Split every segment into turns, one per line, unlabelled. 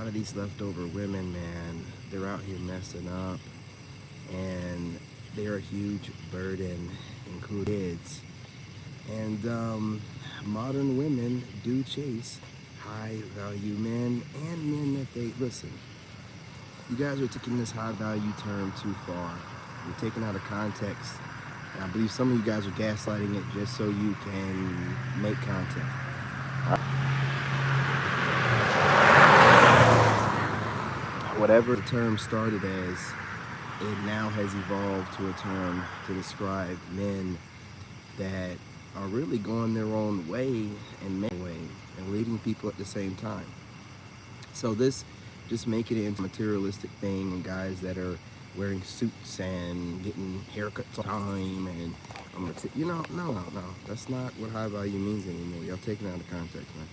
lot of these leftover women, man, they're out here messing up, and they're a huge burden, including kids. And modern women do chase high value men, and men that they, listen, you guys are taking this high value term too far. You're taking it out of context. And I believe some of you guys are gaslighting it just so you can make content. Whatever the term started as, it now has evolved to a term to describe men that are really going their own way and making way and leading people at the same time. So this just making it into a materialistic thing, and guys that are wearing suits and getting haircuts all the time, and no, that's not what high value means anymore. Y'all taking it out of context, man.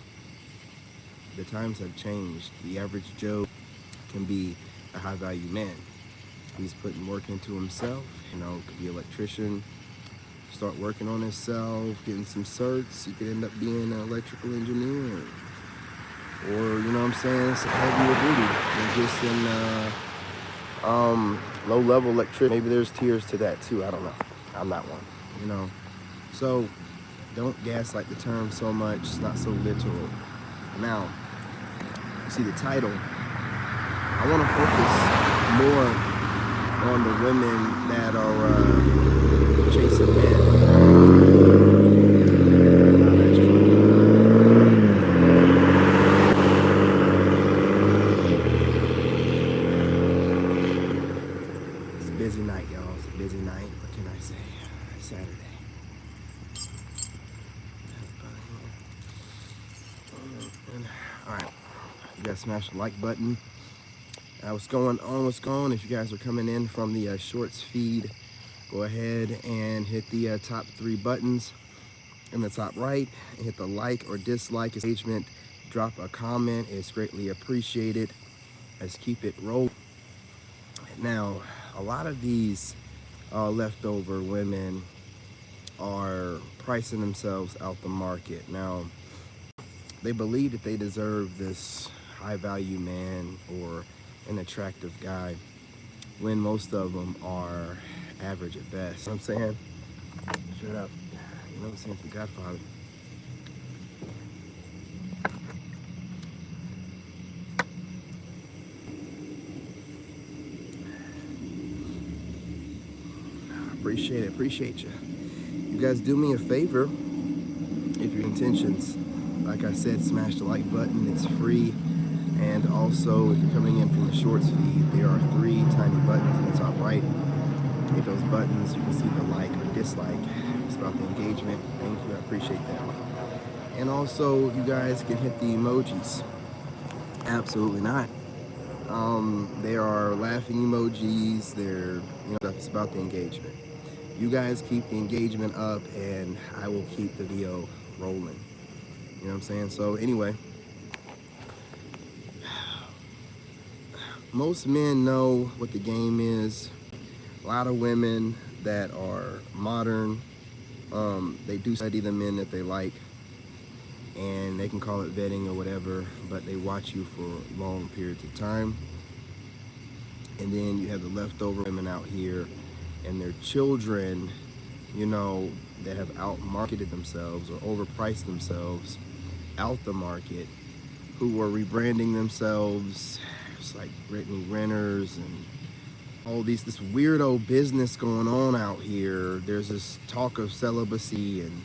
The times have changed. The average Joe can be a high value man. He's putting work into himself, could be an electrician, start working on himself, getting some certs. He could end up being an electrical engineer, or some heavier duty than just in low level electrician. Maybe there's tiers to that too. I don't know. I'm not one. So don't gaslight the term so much. It's not so literal. Now, you see the title. I want to focus more on the women that are chasing men. It's a busy night, y'all. It's a busy night. What can I say? Saturday. All right. You guys smash the like button. What's going on? If you guys are coming in from the shorts feed, go ahead and hit the top 3 buttons in the top right and hit the like or dislike engagement. Drop a comment. It's greatly appreciated. Let's keep it rolling. Now, a lot of these leftover women are pricing themselves out the market. Now, they believe that they deserve this high value man or an attractive guy, when most of them are average at best. You know what I'm saying? Shut up. You know what I'm saying? It's the Godfather. Appreciate you. You guys do me a favor, if your intentions, like I said, smash the like button. It's free. And also, if you're coming in from the shorts feed, there are 3 tiny buttons in the top right. Hit those buttons, you can see the like or dislike. It's about the engagement. Thank you, I appreciate that. And also, you guys can hit the emojis. Absolutely not. They are laughing emojis. They're, it's about the engagement. You guys keep the engagement up, and I will keep the video rolling. You know what I'm saying? So anyway, most men know what the game is. A lot of women that are modern, they do study the men that they like, and they can call it vetting or whatever, but they watch you for long periods of time. And then you have the leftover women out here and their children, that have out-marketed themselves or overpriced themselves out the market, who are rebranding themselves. It's like Brittany Renters and all this weirdo business going on out here. There's this talk of celibacy, and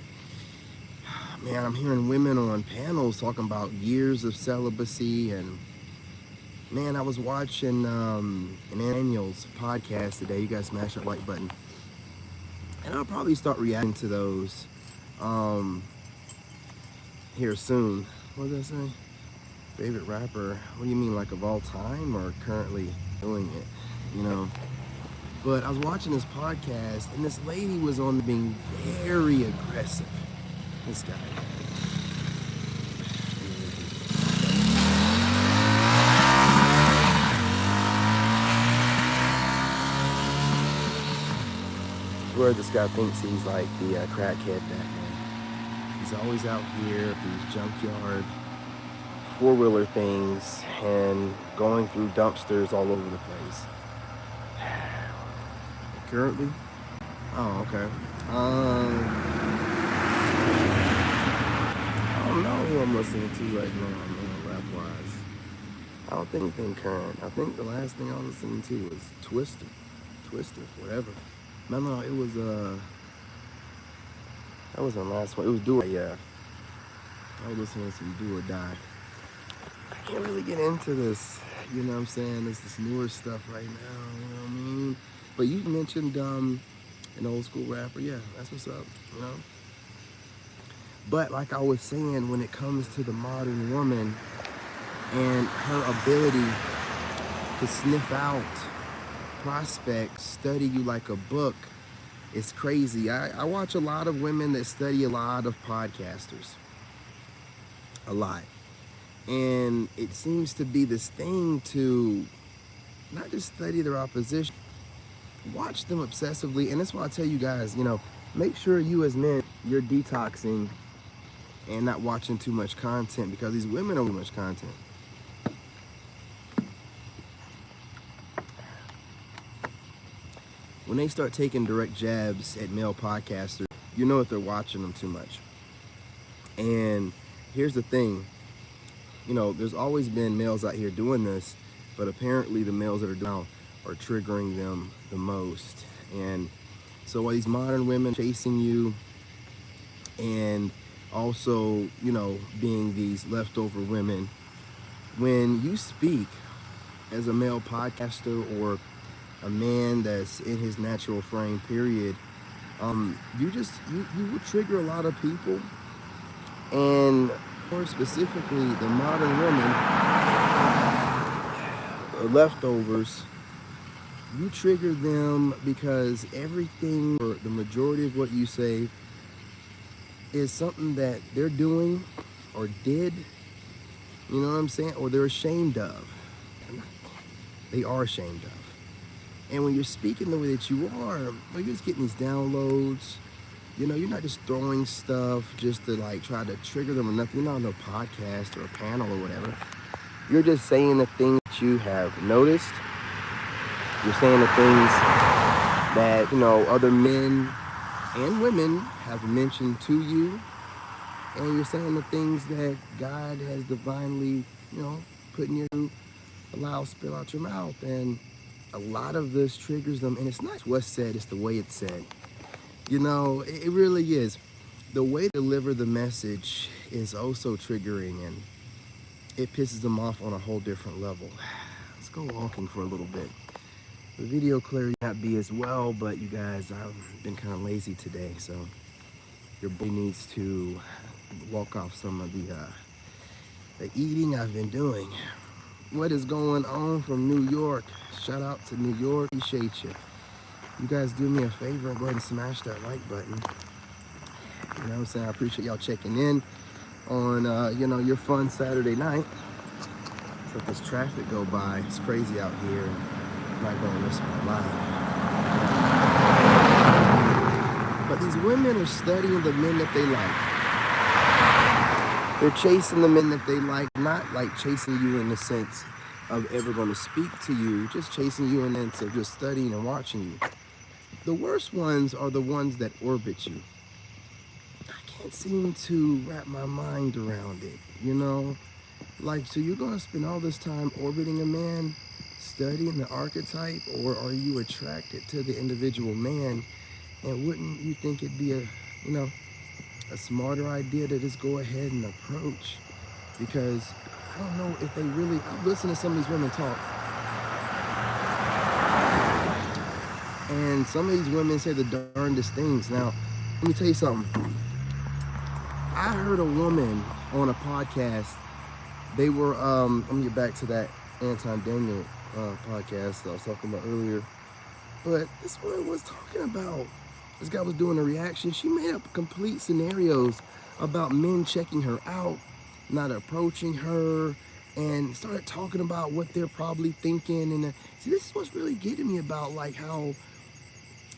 man, I'm hearing women on panels talking about years of celibacy. And man, I was watching an Daniel's podcast today. You guys smash that like button, and I'll probably start reacting to those here soon. What did I say? Favorite rapper? What do you mean, like of all time or currently doing it? But I was watching this podcast, and this lady was on being very aggressive. This guy. Where this guy thinks he's like the crackhead Batman. He's always out here at these junkyard four-wheeler things and going through dumpsters all over the place. Currently? Oh, okay. I don't know who I'm listening to right now, man, rap-wise. I don't think anything current. I think the last thing I was listening to was Twister, whatever. No, it was, that wasn't the last one. It was Do or Die, yeah. I was listening to some Do or Die. I can't really get into this, you know what I'm saying? This newer stuff right now, you know what I mean? But you mentioned an old school rapper, yeah, that's what's up, you know? But like I was saying, when it comes to the modern woman and her ability to sniff out prospects, study you like a book, it's crazy. I watch a lot of women that study a lot of podcasters. A lot. And it seems to be this thing to not just study their opposition, watch them obsessively. And that's why I tell you guys, you know, make sure you as men, you're detoxing and not watching too much content, because these women are too much content. When they start taking direct jabs at male podcasters, you know that they're watching them too much. And here's the thing, you know, there's always been males out here doing this, but apparently the males that are doing it are triggering them the most. And so while these modern women chasing you and also, you know, being these leftover women, when you speak as a male podcaster or a man that's in his natural frame, period, you would trigger a lot of people. And more specifically, the modern women, the leftovers, you trigger them because everything, or the majority of what you say, is something that they're doing or did, you know what I'm saying, or they're ashamed of. They are ashamed of. And when you're speaking the way that you are, you're just getting these downloads. You know, you're not just throwing stuff just to like try to trigger them or nothing. You're not on no podcast or a panel or whatever. You're just saying the things that you have noticed. You're saying the things that, you know, other men and women have mentioned to you. And you're saying the things that God has divinely, you know, put in you, allow spill out your mouth. And a lot of this triggers them. And it's not what's said, it's the way it's said. You know, it really is. The way to deliver the message is also triggering, and it pisses them off on a whole different level. Let's go walking for a little bit. The video clarity may not be as well, but you guys, I've been kind of lazy today, so your boy needs to walk off some of the eating I've been doing. What is going on from New York? Shout out to New York. Appreciate you. You guys do me a favor and go ahead and smash that like button. You know what I'm saying? I appreciate y'all checking in on, you know, your fun Saturday night. Let this traffic go by. It's crazy out here. I'm not going to risk my life. But these women are studying the men that they like. They're chasing the men that they like, not like chasing you in the sense of ever going to speak to you, just chasing you in the sense of just studying and watching you. The worst ones are the ones that orbit you. I can't seem to wrap my mind around it, you know? Like, so you're gonna spend all this time orbiting a man, studying the archetype, or are you attracted to the individual man? And wouldn't you think it'd be a smarter idea to just go ahead and approach? Because I don't know if they really, I've listened to some of these women talk, and some of these women say the darndest things. Now, let me tell you something. I heard a woman on a podcast. They were, let me get back to that Anton Daniel podcast that I was talking about earlier. But this woman was talking about, this guy was doing a reaction. She made up complete scenarios about men checking her out, not approaching her, and started talking about what they're probably thinking. And see, this is what's really getting me about like how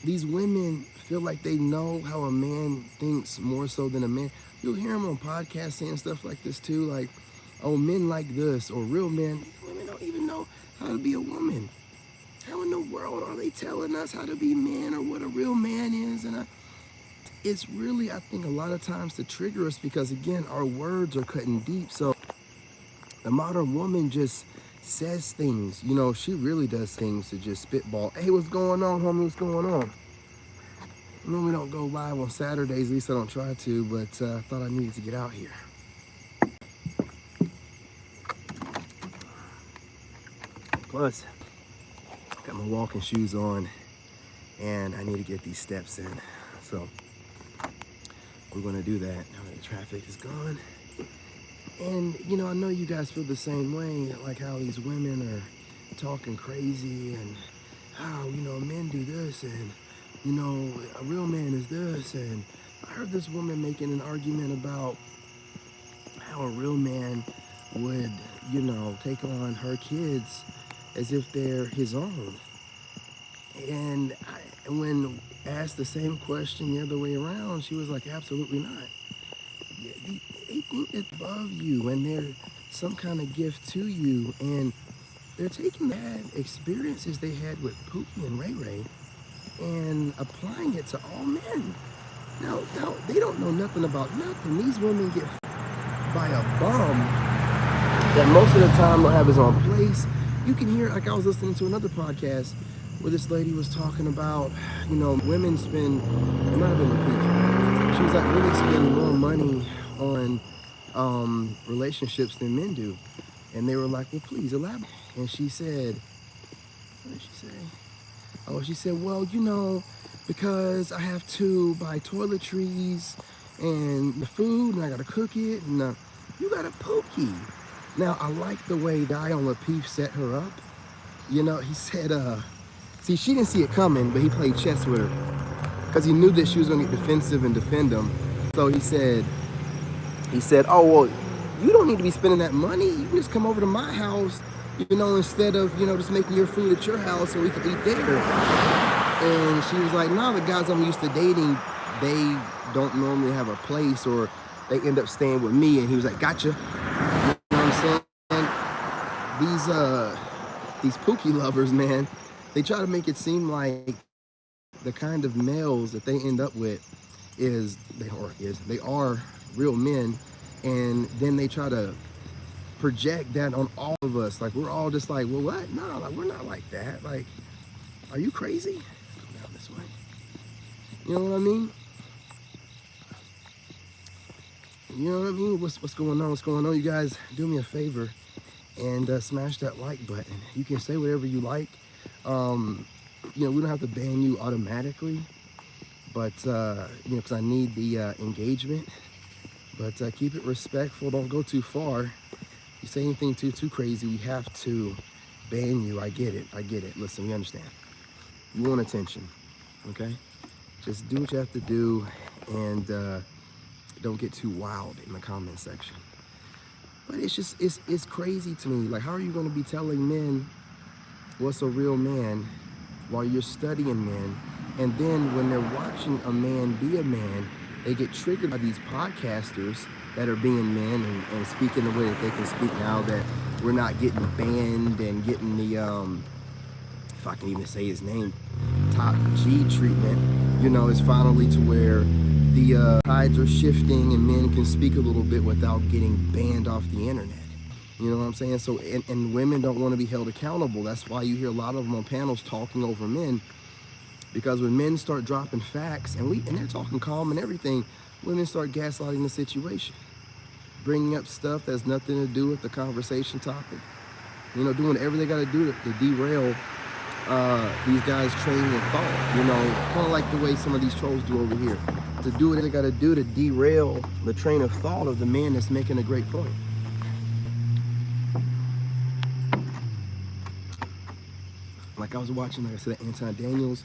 these women feel like they know how a man thinks more so than a man. You'll hear them on podcasts saying stuff like this too, like, oh, men like this, or real men. Women don't even know how to be a woman. How in the world are they telling us how to be men or what a real man is? And it's really, I think, a lot of times to trigger us because, again, our words are cutting deep. So the modern woman just says things. You know, she really does things to just spitball. Hey, what's going on, homie? What's going on? I know we don't go live on Saturdays, at least I don't try to, but I thought I needed to get out here. Plus, got my walking shoes on, and I need to get these steps in. So we're gonna do that now that the traffic is gone. And you know, I know you guys feel the same way, like how these women are talking crazy and how, you know, men do this and, you know, a real man is this. And I heard this woman making an argument about how a real man would, you know, take on her kids as if they're his own. And when asked the same question the other way around, she was like, absolutely not. They think it's above you and they're some kind of gift to you. And they're taking bad experiences they had with Pookie and Ray Ray and applying it to all men. Now, they don't know nothing about nothing. These women get by a bum that most of the time don't have his own place. You can hear, like I was listening to another podcast where this lady was talking about, you know, women spend, it might have been repeated. She was like, really spend more money on relationships than men do. And they were like, well, please elaborate. And she said, what did she say? Oh, she said, well, you know, because I have to buy toiletries and the food and I gotta cook it and you got a Pookie. Now, I like the way Guy on Lapeef set her up. You know, he said, see, she didn't see it coming, but he played chess with her because he knew that she was gonna get defensive and defend him. So he said, oh, well, you don't need to be spending that money. You can just come over to my house, you know, instead of, you know, just making your food at your house so we can eat there. And she was like, no, the guys I'm used to dating, they don't normally have a place or they end up staying with me. And he was like, gotcha. You know what I'm saying? And these Pookie lovers, man, they try to make it seem like the kind of males that they end up with they are real men. And then they try to project that on all of us. Like, we're all just like, well, what? No, like, we're not like that. Like, are you crazy? Come down this way. You know what I mean? You know what I mean? What's going on? What's going on? You guys, do me a favor and smash that like button. You can say whatever you like. You know, we don't have to ban you automatically, but you know, because I need the engagement. But keep it respectful. Don't go too far. You say anything too crazy, we have to ban you. I get it. Listen, we understand. You want attention, okay? Just do what you have to do, and don't get too wild in the comment section. But it's just, it's crazy to me. Like, how are you going to be telling men what's a real man while you're studying men? And then when they're watching a man be a man, they get triggered by these podcasters that are being men and speaking the way that they can speak now that we're not getting banned and getting the, if I can even say his name, top G treatment. You know, it's finally to where the tides are shifting and men can speak a little bit without getting banned off the internet. You know what I'm saying? So, and women don't want to be held accountable. That's why you hear a lot of them on panels talking over men. Because when men start dropping facts, and they're talking calm and everything, women start gaslighting the situation, bringing up stuff that's nothing to do with the conversation topic. You know, doing whatever they got to do to derail these guys' training of thought. You know, kind of like the way some of these trolls do over here, to do what they got to do to derail the train of thought of the man that's making a great point. Like I was watching, like I said, Anton Daniels.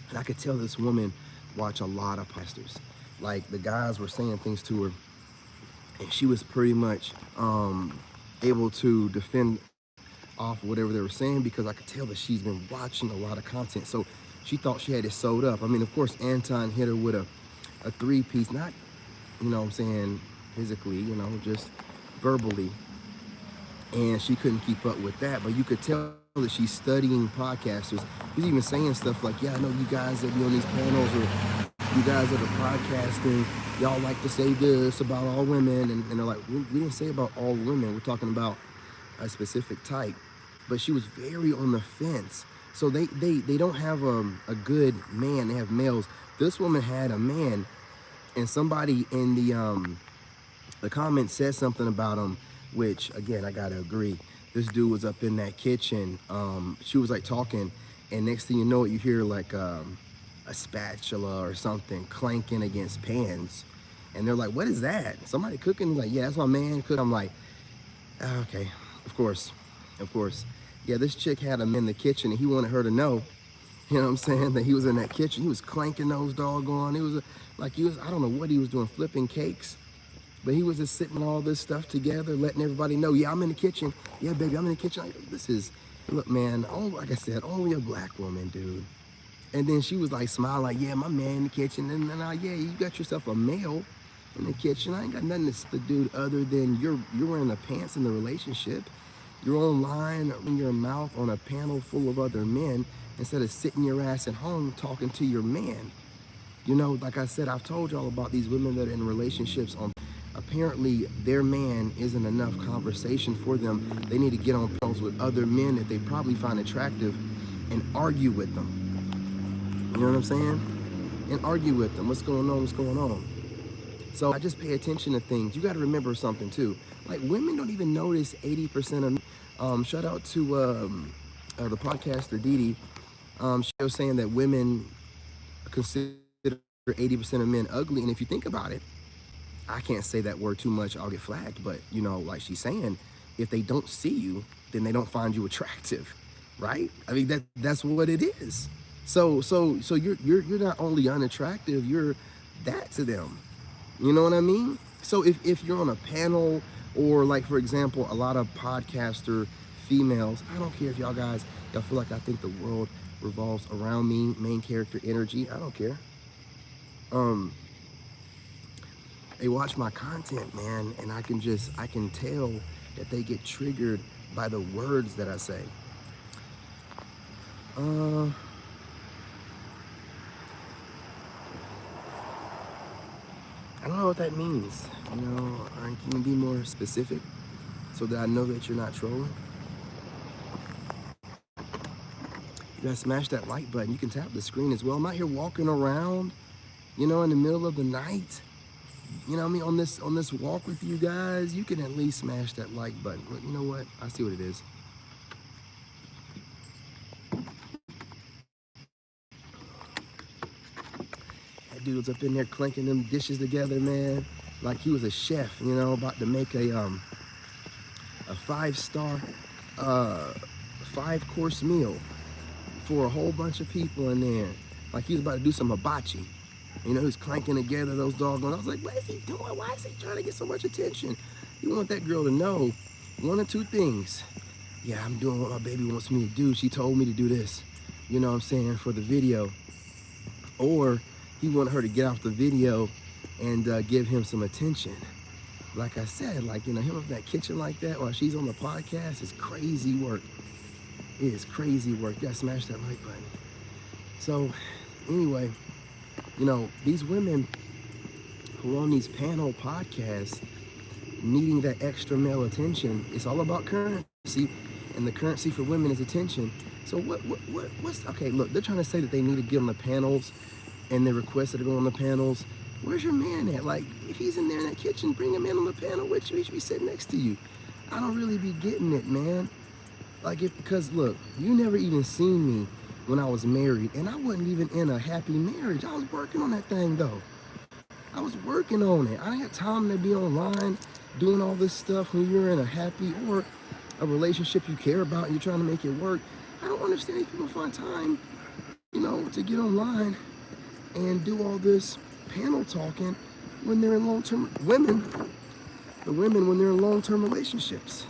And I could tell this woman watch a lot of pastors. Like, the guys were saying things to her, and she was pretty much able to defend off whatever they were saying, because I could tell that she's been watching a lot of content. So she thought she had it sewed up. I mean, of course, Anton hit her with a three-piece, not, you know what I'm saying, physically, you know, just verbally, and she couldn't keep up with that. But you could tell that she's studying podcasters. She's even saying stuff like, yeah, I know you guys that be on these panels, or you guys that are podcasting, y'all like to say this about all women, and they're like, we didn't say about all women, we're talking about a specific type. But she was very on the fence. So they don't have a good man, they have males. This woman had a man, and somebody in the comments said something about him, which again, I gotta agree. This dude was up in that kitchen. She was like talking, and next thing you know, you hear like a spatula or something clanking against pans, and they're like, "What is that? Somebody cooking?" He's like, "Yeah, that's my man cooking." I'm like, okay, of course. Yeah, this chick had him in the kitchen, and he wanted her to know, you know what I'm saying, that he was in that kitchen. He was clanking those doggone. He was I don't know what he was doing, flipping cakes. But he was just sitting all this stuff together, letting everybody know, yeah, I'm in the kitchen. Yeah, baby, I'm in the kitchen. Look, man, like I said, only a black woman, dude. And then she was like smiling, like, yeah, my man in the kitchen. And then, yeah, you got yourself a male in the kitchen. I ain't got nothing to do other than you're wearing the pants in the relationship. You're online in your mouth on a panel full of other men instead of sitting your ass at home talking to your man. You know, like I said, I've told y'all about these women that are in relationships on. Apparently, their man isn't enough conversation for them. They need to get on panels with other men that they probably find attractive and argue with them. You know what I'm saying? And argue with them. What's going on? So I just pay attention to things. You got to remember something too. Like, women don't even notice 80% of. Shout out to the podcaster Dee Dee. She was saying that women consider 80% of men ugly, and if you think about it, I can't say that word too much, I'll get flagged, but you know, like she's saying, if they don't see you, then they don't find you attractive, right? I mean, that's what it is. So you're not only unattractive, you're that to them. You know what I mean? So if you're on a panel, or like, for example, a lot of podcaster females, I don't care if y'all feel like I think the world revolves around me, main character energy, I don't care. They watch my content, man, and I can tell that they get triggered by the words that I say. I don't know what that means. You know, can you be more specific so that I know that you're not trolling? You gotta smash that like button. You can tap the screen as well. I'm out here walking around, you know, in the middle of the night. You know what I mean? On this walk with you guys, you can at least smash that like button. But you know what? I see what it is. That dude was up in there clanking them dishes together, man, like he was a chef, you know, about to make a 5-star 5-course meal for a whole bunch of people in there. Like he was about to do some hibachi. You know, he's clanking together those doggone. I was like, what is he doing? Why is he trying to get so much attention? You want that girl to know one or two things. Yeah, I'm doing what my baby wants me to do. She told me to do this, you know what I'm saying, for the video. Or he wanted her to get off the video and give him some attention. Like I said, like, you know, him up in that kitchen like that while she's on the podcast is crazy work. It is crazy work. You gotta smash that like button. So, anyway, you know, these women who are on these panel podcasts needing that extra male attention, it's all about currency, and the currency for women is attention. So what's, okay, look, they're trying to say that they need to get on the panels and they requested to go on the panels. Where's your man at? Like, if he's in there in that kitchen, bring him in on the panel with you. He should be sitting next to you. I don't really be getting it, man. Like, because look, you never even seen me when I was married, and I wasn't even in a happy marriage. I was working on that thing though. I was working on it. I didn't have time to be online doing all this stuff when you're in a happy or a relationship you care about and you're trying to make it work. I don't understand if people find time, you know, to get online and do all this panel talking when they're in long-term, the women when they're in long-term relationships.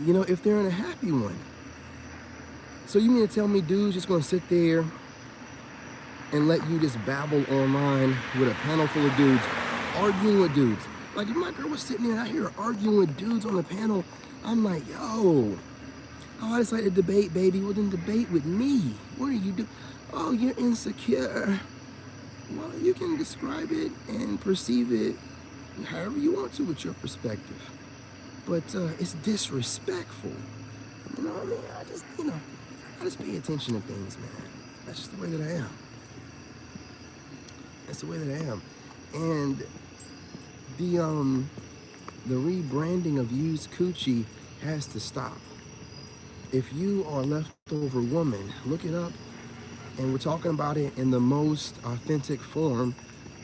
You know, if they're in a happy one. So you mean to tell me dudes just gonna sit there and let you just babble online with a panel full of dudes, arguing with dudes, Like if my girl was sitting there and I hear her arguing with dudes on the panel, I'm like, yo, oh, I just like to debate, baby. Well, then debate with me. What are you doing? Oh, you're insecure. Well, you can describe it and perceive it however you want to with your perspective. But it's disrespectful. You know what I mean? I just pay attention to things, man. That's just the way that I am. That's the way that I am. And the rebranding of used coochie has to stop. If you are a leftover woman, look it up. And we're talking about it in the most authentic form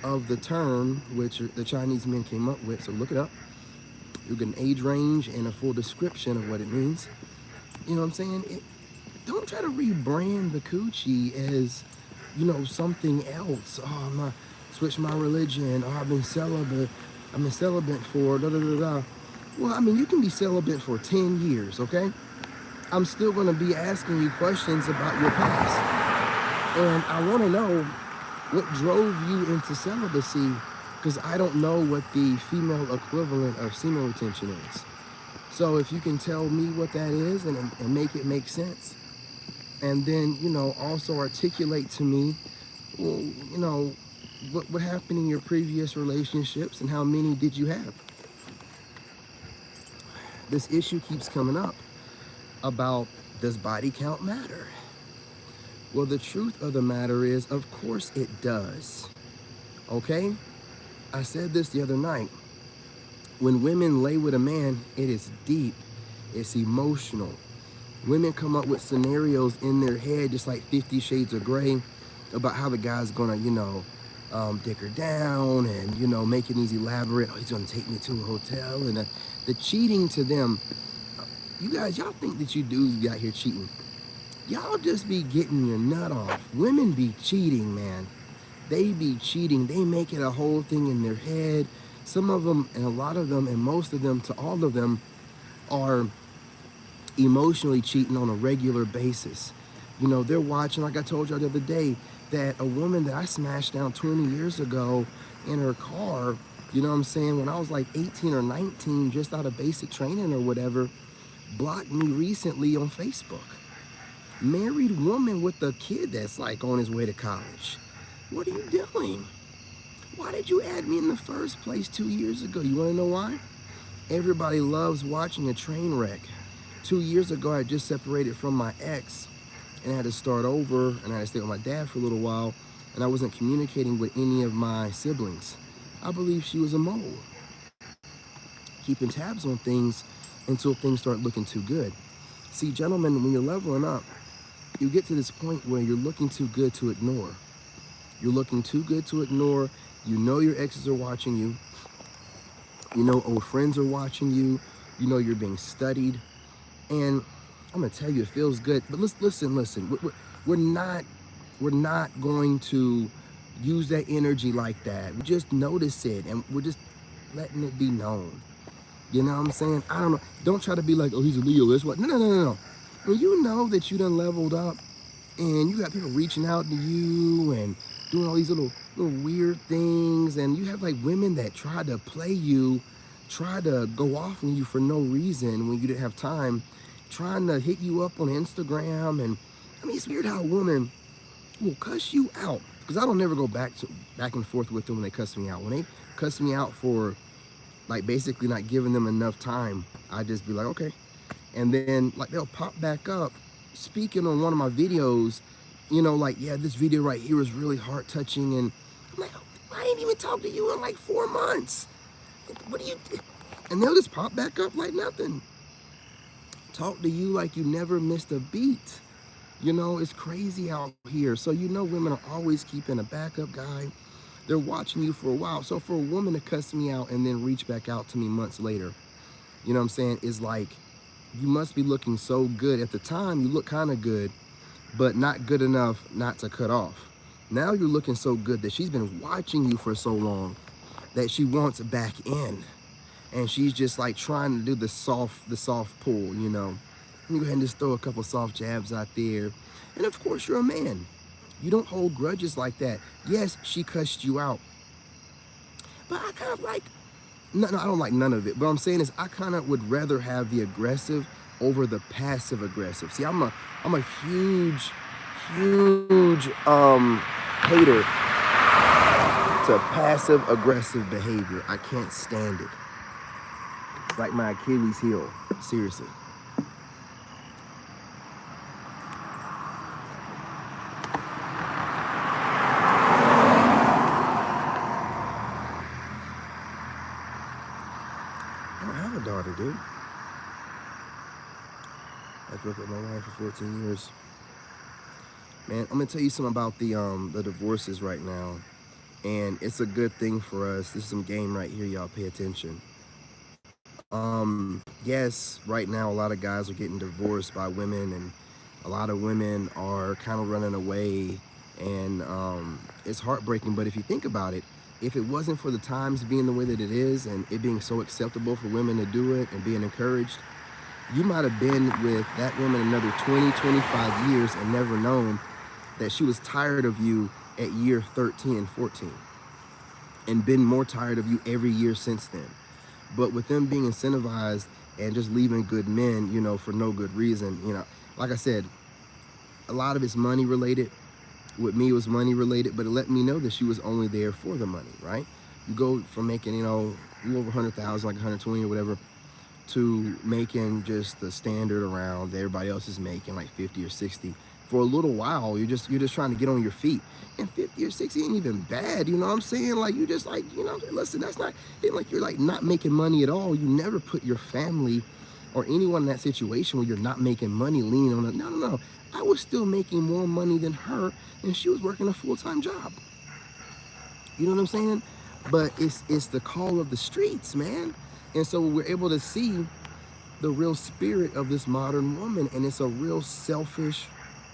of the term, which the Chinese men came up with. So look it up. You'll get an age range and a full description of what it means. You know what I'm saying? Don't try to rebrand the coochie as, something else. Oh, I'm gonna switch my religion. Oh, I've been celibate for da da da da. Well, I mean, you can be celibate for 10 years, okay? I'm still gonna be asking you questions about your past. And I wanna know what drove you into celibacy, because I don't know what the female equivalent of semen retention is. So if you can tell me what that is and make it make sense, and then, also articulate to me, well, what happened in your previous relationships and how many did you have? This issue keeps coming up about, does body count matter? Well, the truth of the matter is, of course it does. Okay? I said this the other night. When women lay with a man, it is deep. It's emotional. Women come up with scenarios in their head, just like 50 Shades of Grey, about how the guy's gonna, dick her down and, making these elaborate, oh, he's gonna take me to a hotel. And the cheating to them, you guys, y'all think that you dudes be out here cheating. Y'all just be getting your nut off. Women be cheating, man. They be cheating. They make it a whole thing in their head. Some of them, and a lot of them, and most of them, to all of them, are emotionally cheating on a regular basis. They're watching, like I told y'all the other day, that a woman that I smashed down 20 years ago in her car, when I was like 18 or 19, just out of basic training or whatever, blocked me recently on Facebook. Married woman with a kid that's like on his way to college. What are you doing? Why did you add me in the first place 2 years ago? You want to know why? Everybody loves watching a train wreck. 2 years ago, I just separated from my ex and I had to start over, and I had to stay with my dad for a little while, and I wasn't communicating with any of my siblings. I believe she was a mole, keeping tabs on things until things start looking too good. See, gentlemen, when you're leveling up, you get to this point where you're looking too good to ignore. You're looking too good to ignore. Your exes are watching you. Old friends are watching you. You're being studied. And I'm gonna tell you, it feels good. But listen. We're not going to use that energy like that. We just notice it, and we're just letting it be known. You know what I'm saying? I don't know. Don't try to be like, oh, he's a Leo. That's what. No. When you know that you done leveled up, and you got people reaching out to you and doing all these little weird things, and you have like women that try to play you, try to go off on you for no reason when you didn't have time, trying to hit you up on Instagram. And I mean, it's weird how a woman will cuss you out, because I don't never go back and forth with them when they cuss me out. When they cuss me out for like basically not giving them enough time, I just be like, okay. And then like they'll pop back up speaking on one of my videos, like, yeah, this video right here is really heart touching. And I'm like, I didn't even talk to you in like 4 months. What do you do? And they'll just pop back up like nothing. Talk to you like you never missed a beat. It's crazy out here. So women are always keeping a backup guy. They're watching you for a while. So for a woman to cuss me out and then reach back out to me months later, is like, you must be looking so good. At the time, you look kind of good, but not good enough not to cut off. Now you're looking so good that she's been watching you for so long that she wants back in. And she's just like trying to do the soft pull, Let me go ahead and just throw a couple soft jabs out there. And of course, you're a man. You don't hold grudges like that. Yes, she cussed you out. But I kind of like, No, I don't like none of it. But what I'm saying is, I kind of would rather have the aggressive over the passive aggressive. See, I'm a huge hater to passive aggressive behavior. I can't stand it. It's like my Achilles heel. Seriously. I don't have a daughter, dude. I grew up with my wife for 14 years. Man, I'm gonna tell you something about the divorces right now. And it's a good thing for us. This is some game right here, y'all pay attention. Yes, right now a lot of guys are getting divorced by women, and a lot of women are kind of running away, and it's heartbreaking. But if you think about it, if it wasn't for the times being the way that it is and it being so acceptable for women to do it and being encouraged, you might have been with that woman another 20, 25 years and never known that she was tired of you at year 13 and 14 and been more tired of you every year since then. But with them being incentivized and just leaving good men, for no good reason, like I said, a lot of it's money related. With me, it was money related, but it let me know that she was only there for the money, right? You go from making, over 100,000, like 120 or whatever, to making just the standard around that everybody else is making, like 50 or 60. For a little while, you're just trying to get on your feet. And 50 or 60 ain't even bad, you know what I'm saying? Like, you just like, listen, that's not, it like you're like not making money at all. You never put your family or anyone in that situation where you're not making money leaning on it. No. I was still making more money than her, and she was working a full-time job. You know what I'm saying? But it's the call of the streets, man. And so we're able to see the real spirit of this modern woman, and it's a real selfish,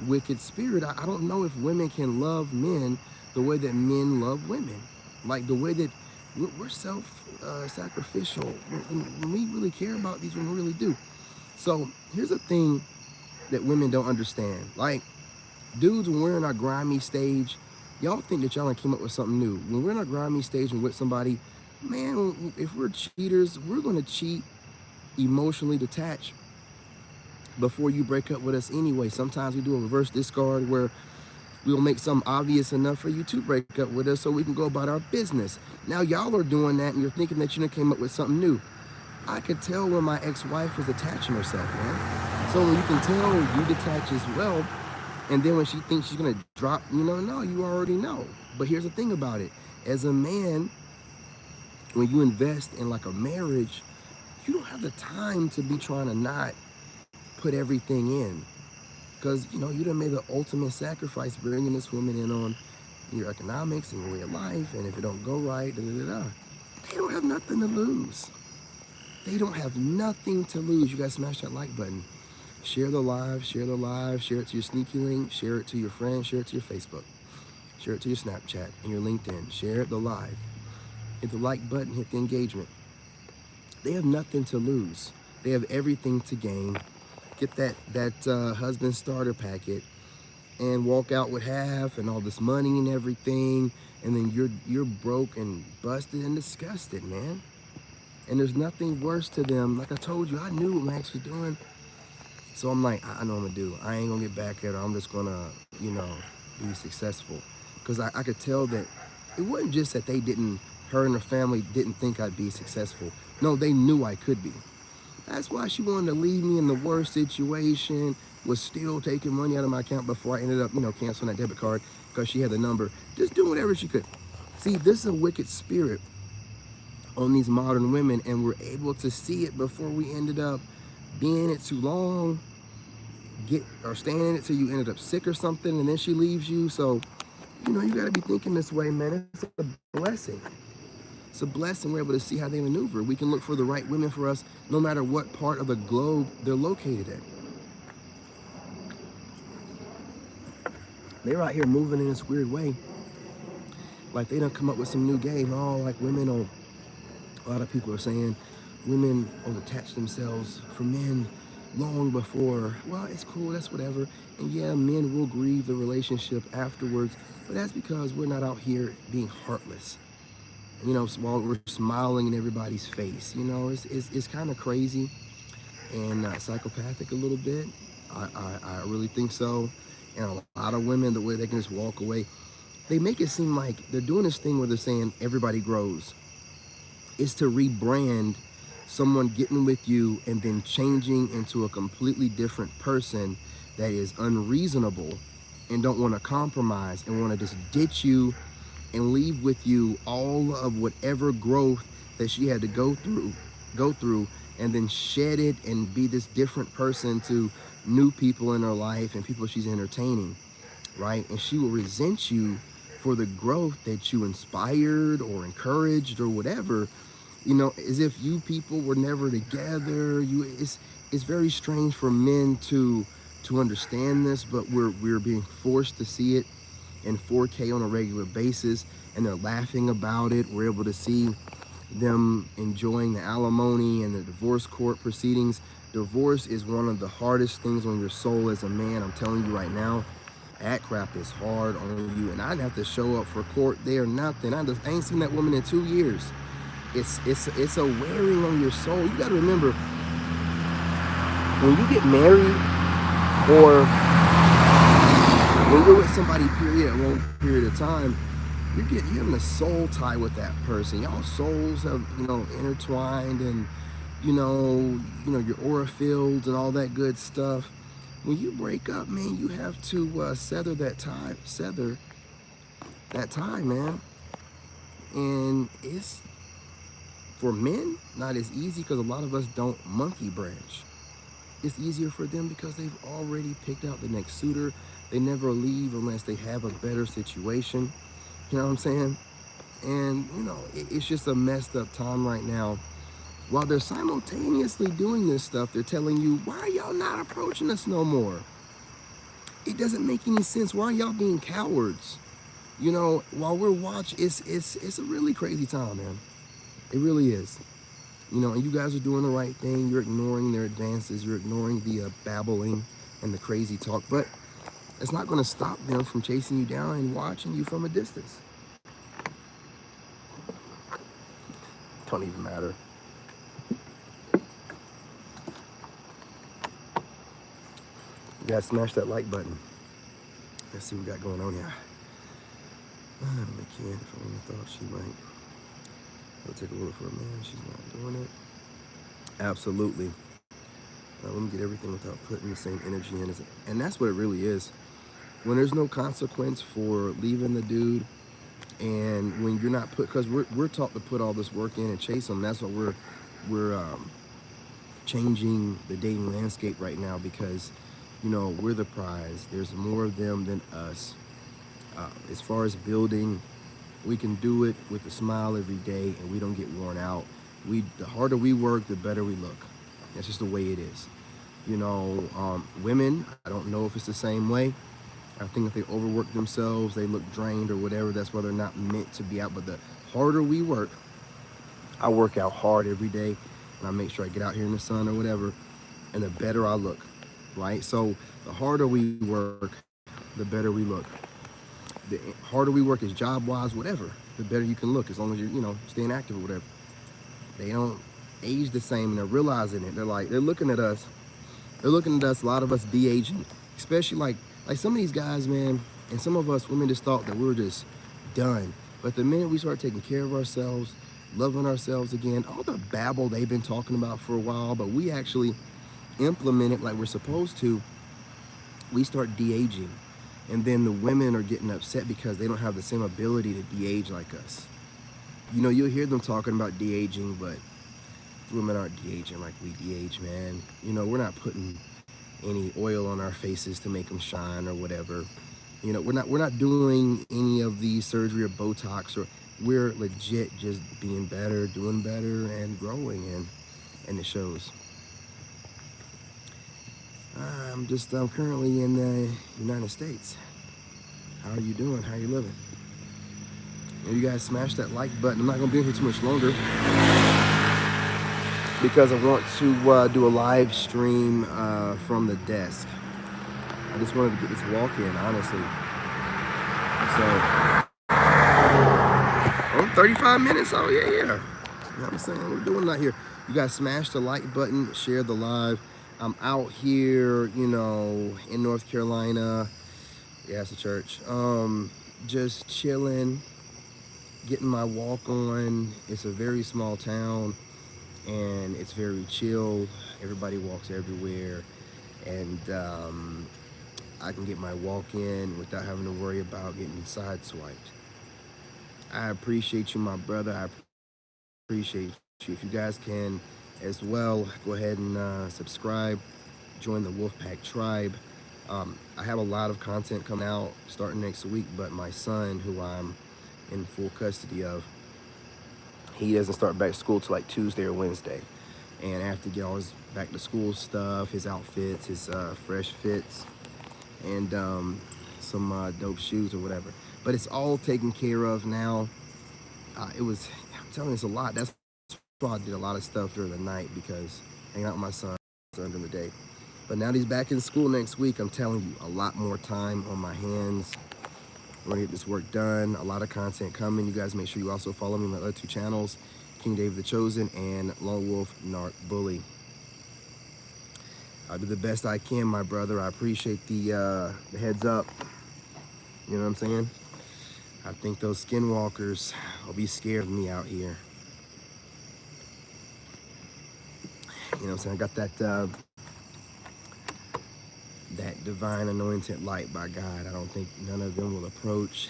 wicked spirit. I don't know if women can love men the way that men love women, like the way that we're self-sacrificial. When we really care about these women, we really do. So here's a thing that women don't understand. Like, dudes, when we're in our grimy stage, y'all think that y'all came up with something new. When we're in our grimy stage and with somebody, man, if we're cheaters, we're gonna cheat emotionally detached before you break up with us anyway. Sometimes we do a reverse discard where we'll make something obvious enough for you to break up with us so we can go about our business. Now y'all are doing that and you're thinking that you came up with something new. I could tell when my ex-wife was attaching herself, man. So when you can tell you detach as well, and then when she thinks she's gonna drop, no, you already know. But here's the thing about it. As a man, when you invest in like a marriage, you don't have the time to be trying to not put everything in. Because, you done made the ultimate sacrifice bringing this woman in on your economics and your way of life. And if it don't go right, they don't have nothing to lose. They don't have nothing to lose. You guys smash that like button. Share the live, share it to your sneaky link, share it to your friends, share it to your Facebook, share it to your Snapchat and your LinkedIn, share the live. Hit the like button, hit the engagement. They have nothing to lose. They have everything to gain. Get that husband starter packet and walk out with half and all this money and everything, and then you're broke and busted and disgusted, man. And there's nothing worse to them. Like I told you, I knew what my ex was doing. So I'm like, I know what I'm gonna do. I ain't gonna get back at her. I'm just gonna, be successful. Because I could tell that it wasn't just that her and her family didn't think I'd be successful. No, they knew I could be. That's why she wanted to leave me in the worst situation, was still taking money out of my account before I ended up, canceling that debit card because she had the number. Just doing whatever she could. See, this is a wicked spirit on these modern women, and we're able to see it before we ended up being in it too long, staying in it till you ended up sick or something, and then she leaves you. So, you gotta be thinking this way, man. It's a blessing. It's a blessing we're able to see how they maneuver. We can look for the right women for us no matter what part of the globe they're located at. They're out here moving in this weird way. Like they done come up with some new game. Oh, like women on, a lot of people are saying women will attach themselves for men long before. Well, it's cool, that's whatever. And yeah, men will grieve the relationship afterwards, but that's because we're not out here being heartless while we're smiling in everybody's face. It's kind of crazy and psychopathic a little bit. I really think so. And a lot of women, the way they can just walk away, they make it seem like they're doing this thing where they're saying everybody grows. It's to rebrand someone getting with you and then changing into a completely different person that is unreasonable and don't want to compromise and want to just ditch you and leave with you all of whatever growth that she had to go through and then shed it and be this different person to new people in her life and people she's entertaining, right? And she will resent you for the growth that you inspired or encouraged or whatever, as if you people were never together. It's very strange for men to understand this, but we're being forced to see it in 4K on a regular basis, and they're laughing about it. We're able to see them enjoying the alimony and the divorce court proceedings. Divorce is one of the hardest things on your soul as a man. I'm telling you right now, that crap is hard on you, and I didn't have to show up for court there, nothing. I ain't seen that woman in 2 years. It's a wearing on your soul. You got to remember, when you get married or when you're with somebody period a long period of time, you're having a soul tie with that person. Y'all souls have intertwined, and your aura fields and all that good stuff. When you break up, man, you have to sever that time, man. And it's, for men, not as easy because a lot of us don't monkey branch. It's easier for them because they've already picked out the next suitor. They never leave unless they have a better situation. You know what I'm saying? And, it's just a messed up time right now. While they're simultaneously doing this stuff, they're telling you, why are y'all not approaching us no more? It doesn't make any sense. Why are y'all being cowards? While we're watching, it's a really crazy time, man. It really is. And you guys are doing the right thing. You're ignoring their advances. You're ignoring the babbling and the crazy talk. But it's not going to stop them from chasing you down and watching you from a distance. Don't even matter. You gotta smash that like button. Let's see what we got going on here. McKen, if I would have thought she might. I'll take a look for a man. She's not doing it. Absolutely. Let me get everything without putting the same energy in. And that's what it really is. When there's no consequence for leaving the dude, and when you're not because we're taught to put all this work in and chase them. That's what we're changing the dating landscape right now, because we're the prize. There's more of them than us. As far as building, we can do it with a smile every day, and we don't get worn out. The harder we work, the better we look. That's just the way it is. Women, I don't know if it's the same way. I think if they overwork themselves, they look drained or whatever. That's why they're not meant to be out. But the harder we work, I work out hard every day, and I make sure I get out here in the sun or whatever, and the better I look, right? So the harder we work, the better we look. The harder we work is job-wise, whatever, the better you can look, as long as you're, staying active or whatever. They don't age the same, and they're realizing it. They're looking at us. A lot of us de-aging, especially like some of these guys, man, and some of us women just thought that we were just done. But the minute we start taking care of ourselves, loving ourselves again, all the babble they've been talking about for a while, but we actually implement it like we're supposed to, we start de-aging. And then the women are getting upset because they don't have the same ability to de-age like us. You'll hear them talking about de-aging, but women aren't de-aging like we de-age, man. We're not putting any oil on our faces to make them shine or whatever. We're not doing any of the surgery or Botox, or we're legit just being better, doing better, and growing, and it shows. I'm currently in the United States. How are you doing? How are you living? You guys smash that like button. I'm not gonna be here too much longer because I want to do a live stream from the desk. I just wanted to get this walk in, honestly. So, oh, 35 minutes. Oh yeah. You know what I'm saying? We're doing that here. You guys smash the like button, share the live. I'm out here, you know, in North Carolina. Yeah, it's a church. Just chilling, getting my walk on. It's a very small town and it's very chill. Everybody walks everywhere. And I can get my walk in without having to worry about getting sideswiped. I appreciate you, my brother. I appreciate you. If you guys can as well, go ahead and subscribe, join the Wolfpack tribe. I have a lot of content coming out starting next week, but my son, who I'm in full custody of, he doesn't start back to school till like Tuesday or Wednesday. And I have to get all his back to school stuff, his outfits, his fresh fits, and some dope shoes or whatever. But it's all taken care of now. I'm telling you, it's a lot. That's why I did a lot of stuff during the night, because hanging out with my son during the day. But now that he's back in school next week, I'm telling you, a lot more time on my hands. We're gonna get this work done. A lot of content coming. You guys make sure you also follow me on my other two channels, King David the Chosen and Lone Wolf Narc Bully. I'll do the best I can, my brother. I appreciate the heads up. You know what I'm saying? I think those skinwalkers will be scared of me out here. You know what I'm saying? I got that divine anointed light by God. I don't think none of them will approach.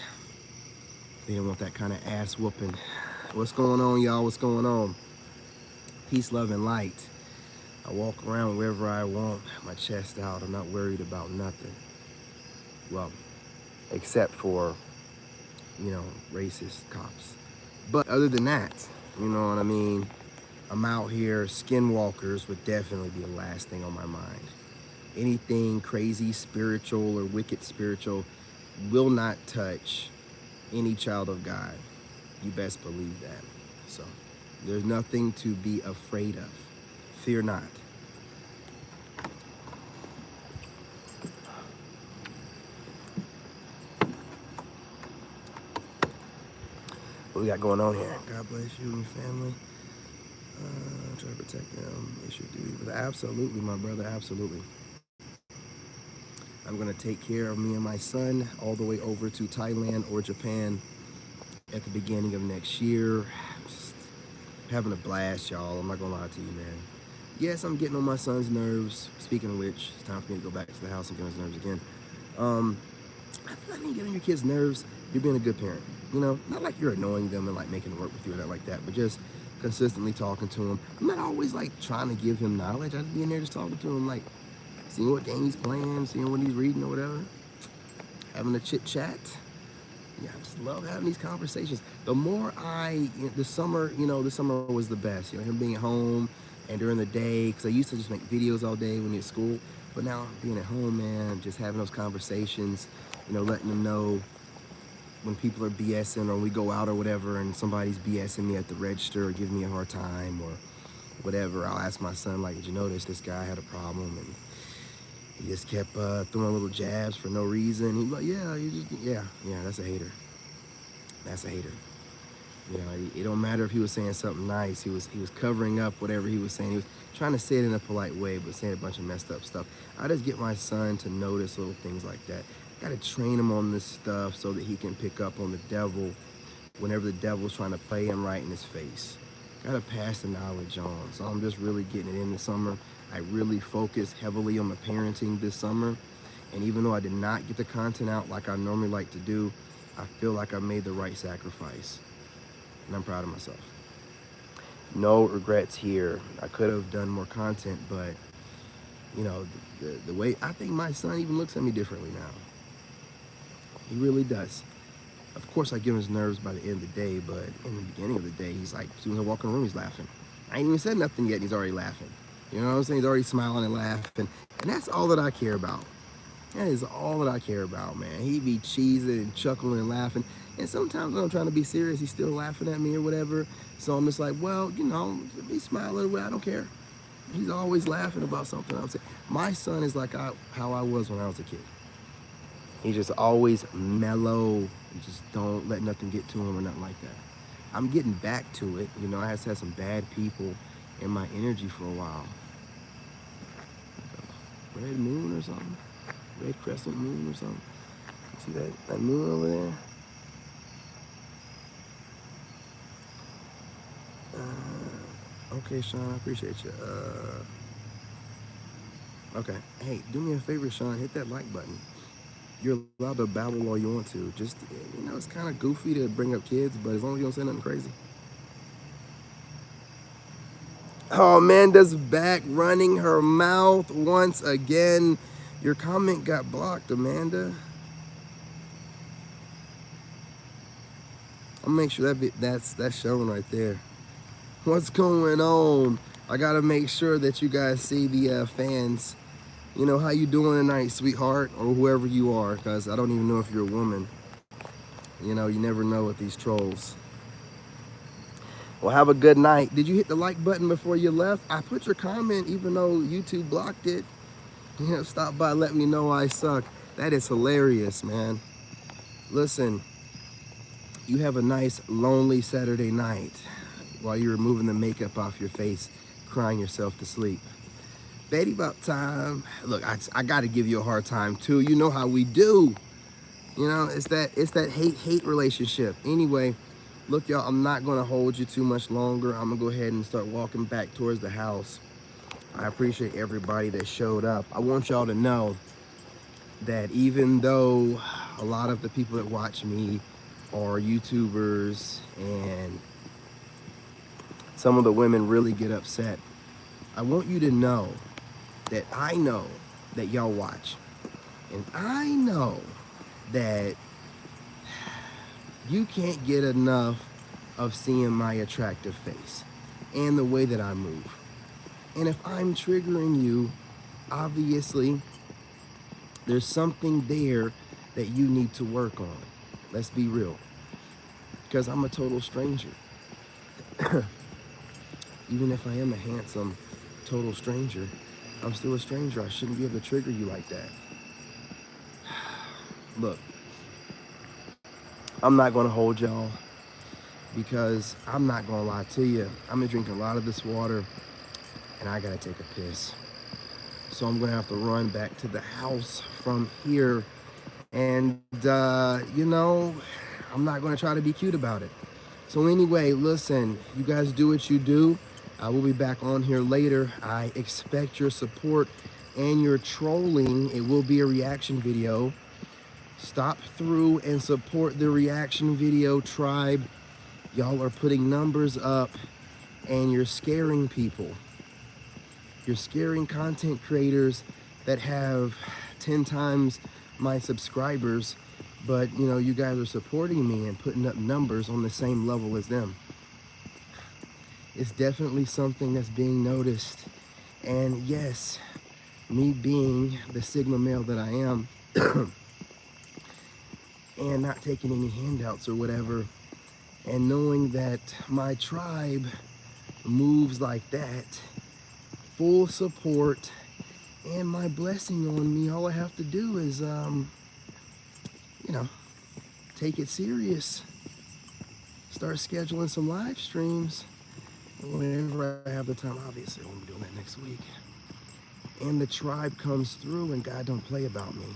They don't want that kind of ass whooping. What's going on, y'all? What's going on? Peace, love, and light. I walk around wherever I want, my chest out. I'm not worried about nothing. Well, except for, you know, racist cops. But other than that, you know what I mean? I'm out here. Skinwalkers would definitely be the last thing on my mind. Anything crazy spiritual or wicked spiritual will not touch any child of God. You best believe that. So there's nothing to be afraid of. Fear not. What we got going on here? God bless you and your family. Try to protect them. It's your duty. But absolutely, my brother, absolutely. I'm gonna take care of me and my son all the way over to Thailand or Japan at the beginning of next year. Just having a blast, y'all. I'm not gonna lie to you, man. Yes, I'm getting on my son's nerves. Speaking of which, it's time for me to go back to the house and get on his nerves again. I feel like when you get on your kids' nerves, you're being a good parent. You know, not like you're annoying them and like making it work with you or that like that, but just consistently talking to him. I'm not always like trying to give him knowledge. I just be in there just talking to him, like seeing what game he's playing, seeing what he's reading or whatever, having a chit chat. Yeah, I just love having these conversations. The more the summer was the best. You know, him being at home and during the day, because I used to just make videos all day when he was at school. But now being at home, man, just having those conversations, you know, letting them know when people are BSing or we go out or whatever and somebody's BSing me at the register or giving me a hard time or whatever. I'll ask my son, like, did you notice this guy had a problem? And he just kept throwing little jabs for no reason. He's like, yeah, that's a hater. That's a hater. You know, it don't matter if he was saying something nice. He was covering up whatever he was saying. He was trying to say it in a polite way, but saying a bunch of messed up stuff. I just get my son to notice little things like that. Got to train him on this stuff so that he can pick up on the devil whenever the devil's trying to play him right in his face. Got to pass the knowledge on. So I'm just really getting it in the summer. I really focus heavily on the parenting this summer. And even though I did not get the content out like I normally like to do, I feel like I made the right sacrifice. And I'm proud of myself. No regrets here. I could have done more content, but you know, the way I think my son even looks at me differently now. He really does. Of course, I give him his nerves by the end of the day, but in the beginning of the day, he's like, as soon as I walk in the room, he's laughing. I ain't even said nothing yet, and he's already laughing. You know what I'm saying? He's already smiling and laughing. And that's all that I care about. That is all that I care about, man. He be cheesing and chuckling and laughing. And sometimes when I'm trying to be serious, he's still laughing at me or whatever. So I'm just like, well, you know, he smile a little bit. I don't care. He's always laughing about something I'm saying. My son is like how I was when I was a kid. He's just always mellow. You just don't let nothing get to him or nothing like that. I'm getting back to it. You know, I have had some bad people in my energy for a while. Red moon or something? Red crescent moon or something? See that moon over there? Okay, Sean, I appreciate you. Okay. Hey, do me a favor, Sean. Hit that like button. You're allowed to babble all you want to. Just, you know, it's kind of goofy to bring up kids, but as long as you don't say nothing crazy. Oh, Amanda's back running her mouth once again. Your comment got blocked, Amanda. I'll make sure that's showing right there. What's going on? I gotta make sure that you guys see the fans. You know, how you doing tonight, sweetheart, or whoever you are, because I don't even know if you're a woman. You know, you never know with these trolls. Well, have a good night. Did you hit the like button before you left? I put your comment even though YouTube blocked it. You know, stop by, let me know I suck. That is hilarious, man. Listen, you have a nice, lonely Saturday night while you're removing the makeup off your face, crying yourself to sleep. Betty, about time. Look, I got to give you a hard time, too. You know how we do. You know, it's that hate relationship. Anyway, look, y'all, I'm not going to hold you too much longer. I'm going to go ahead and start walking back towards the house. I appreciate everybody that showed up. I want y'all to know that even though a lot of the people that watch me are YouTubers and some of the women really get upset, I want you to know that I know that y'all watch. And I know that you can't get enough of seeing my attractive face and the way that I move. And if I'm triggering you, obviously there's something there that you need to work on. Let's be real. Because I'm a total stranger. Even if I am a handsome total stranger, I'm still a stranger. I shouldn't be able to trigger you like that. Look, I'm not going to hold y'all because I'm not going to lie to you. I'm going to drink a lot of this water and I got to take a piss. So I'm going to have to run back to the house from here. And, you know, I'm not going to try to be cute about it. So anyway, listen, you guys do what you do. I will be back on here later. I expect your support and your trolling. It will be a reaction video. Stop through and support the reaction video tribe. Y'all are putting numbers up and you're scaring people. You're scaring content creators that have 10 times my subscribers, but you know, you guys are supporting me and putting up numbers on the same level as them. It's definitely something that's being noticed. And yes, me being the Sigma male that I am and not taking any handouts or whatever, and knowing that my tribe moves like that, full support and my blessing on me, all I have to do is, you know, take it serious. Start scheduling some live streams whenever I have the time. Obviously, I won't be doing that next week. And the tribe comes through and God don't play about me.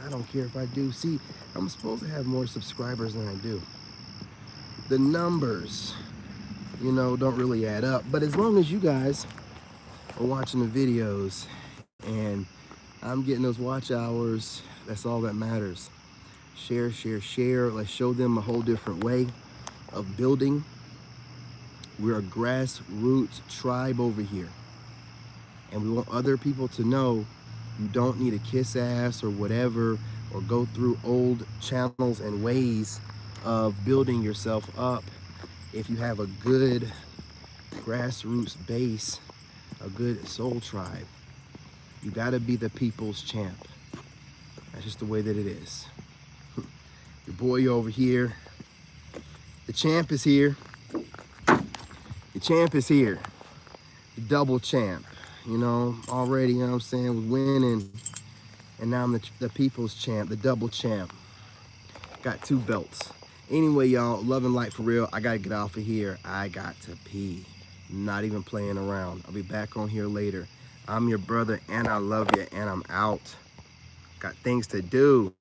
I don't care if I do. See, I'm supposed to have more subscribers than I do. The numbers, you know, don't really add up. But as long as you guys are watching the videos and I'm getting those watch hours, that's all that matters. Share, share, share. Let's show them a whole different way of building. We're a grassroots tribe over here. And we want other people to know you don't need to kiss ass or whatever, or go through old channels and ways of building yourself up. If you have a good grassroots base, a good soul tribe, you gotta be the people's champ. That's just the way that it is. Your boy over here, the champ is here. The champ is here. The double champ. You know, already, you know what I'm saying, was winning. And now I'm the people's champ, the double champ. Got 2 belts. Anyway, y'all, love and light for real. I gotta get off of here. I got to pee. Not even playing around. I'll be back on here later. I'm your brother, and I love you, and I'm out. Got things to do.